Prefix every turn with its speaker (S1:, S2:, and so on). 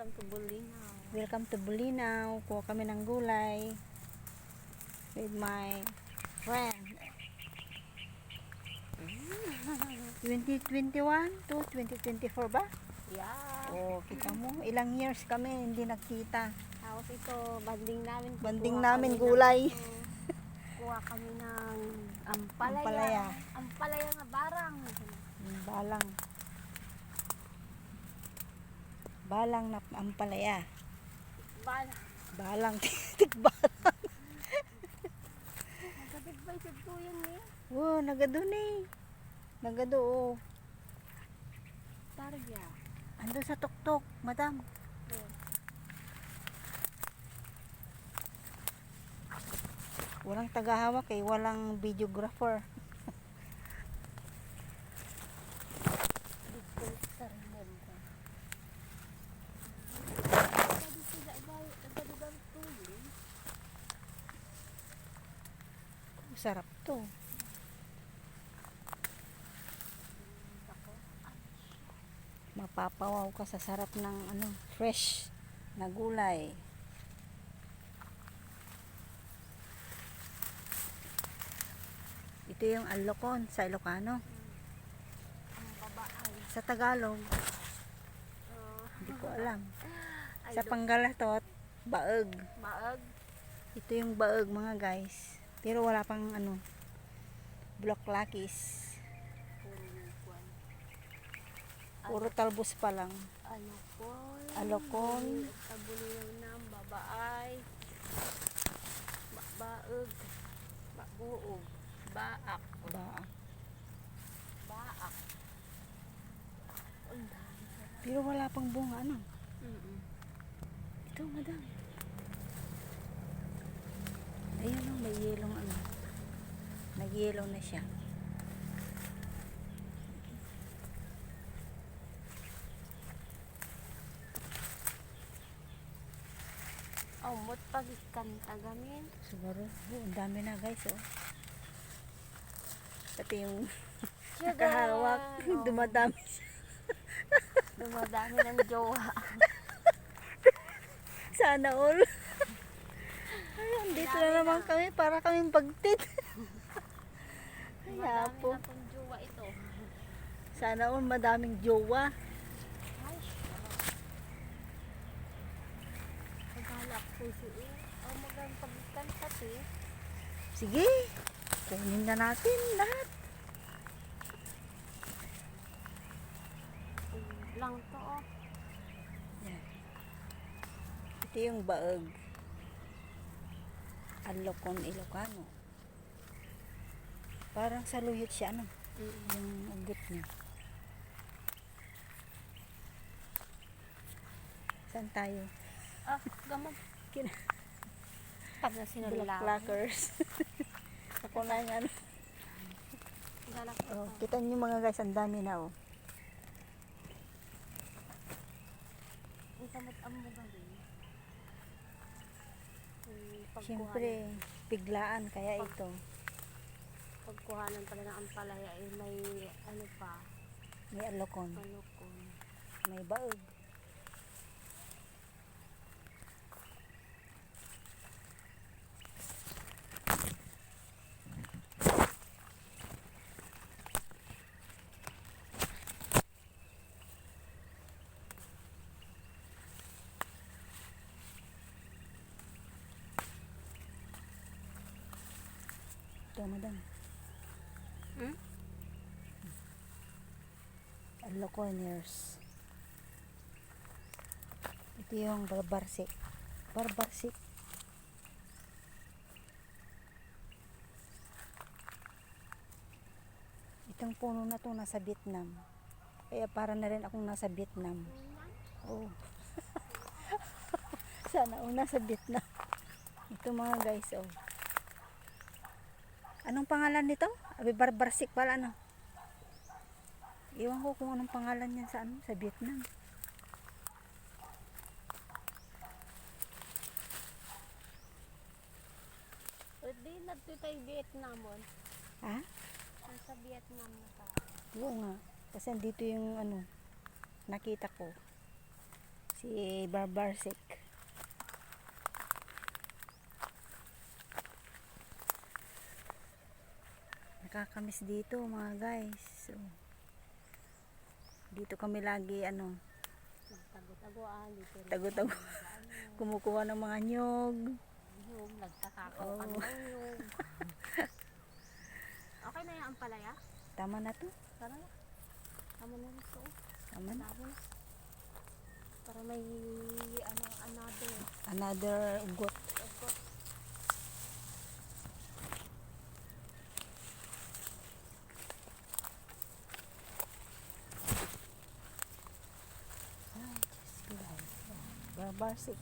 S1: Welcome to Bulinaw.
S2: Welcome to Bulinaw. Kuha kami ng gulay with my friend. 2021 to 2024 ba?
S1: Yeah.
S2: Oh, kita mo, ilang years kami hindi nagkita.
S1: Tapos ito, banding namin.
S2: Banding
S1: Kukuha
S2: namin
S1: kami
S2: gulay.
S1: Kuha kami ng ampalaya.
S2: Ampalaya.
S1: Ampalaya nga barang.
S2: Balang. Balang na ampalaya. Balang. Tigbalang.
S1: Nagkadigbay sa tuyan eh.
S2: Wow, nagado ni. Nagado oh.
S1: Targa.
S2: Ando sa tuktok, madam. Walang tagahawak eh, walang videographer.
S1: Dito sa rimon ko.
S2: Sarap to. Mapapawaw ka sa sarap ng fresh na gulay. Ito yung alokon sa Ilocano.
S1: Ang babaay.
S2: Sa Tagalog, hindi ko alam. Sa Pangalatot, baeg.
S1: Maag.
S2: Ito yung baeg mga guys. Pero wala pang bloklakis. Puro talbos pa lang. Alokon.
S1: Tabuliyaw ng babaay. Baeg. Buog. Baak.
S2: Baak.
S1: Baak.
S2: Pero wala pang bunga Ito madam. Ayun oh, may yelong nag-yellow na siya.
S1: Mot pagikan tagamin.
S2: Siguro, ang dami na guys oh. Pati yung
S1: Sugar.
S2: nakahawak, dumadami.
S1: Dumadami ng jowa.
S2: Sana all. Ayun, dito na naman kami para kaming pagtit. Kaya
S1: Dumadami
S2: po.
S1: na tong jowa ito.
S2: Sana all madaming jowa.
S1: Ay, paghalak po siya. Magang pagikan pati.
S2: Sige, kunin na natin lahat.
S1: Lang to oh.
S2: Yan. Ito yung baeg. Alokon Ilocano. Parang saluyot siya yung ugot niya. Saan tayo?
S1: Gamag.
S2: Kina-
S1: Pag na sinulaw.
S2: Blacklockers. Ako na yung
S1: Galak
S2: oh, kita niyo mga guys, ang dami na oh.
S1: ang samot ang mo gabi.
S2: Siyempre, biglaan kaya ito.
S1: Pagkuhanan pala ng ampalaya ay may ano pa,
S2: May alokon,
S1: malukon.
S2: may baeg. Ito madam. Aloconers. Ito yung barbarsik. Barbarsik. Itong puno na to nasa Vietnam. Kaya para na rin akong nasa Vietnam. Oh. Sana nasa Vietnam. Ito mga guys oh. Anong pangalan nito? Barbarsik pala Iwan ko kung anong pangalan niyan sa Vietnam.
S1: Pwede na ito tayo Vietnam mo.
S2: Ha?
S1: Nasa Vietnam na tayo.
S2: Oo nga. Kasi dito yung nakita ko. Si Barbarsik. Nakakamiss dito mga guys. So, dito kami lagi
S1: Magtago-taguan. Dito rin
S2: tago-tago.
S1: kami nag-ano,
S2: Kumukuha ng mga nyog.
S1: yung nagtatakaw
S2: Oo.
S1: kami ng yung. Okay na yung ampalaya?
S2: Tama na to.
S1: Tara na. Tama na rin ito.
S2: Tama na.
S1: Tama na. Para may another.
S2: Another ugot.
S1: Ugot.
S2: Ay, Diyos ko. Barbarsik.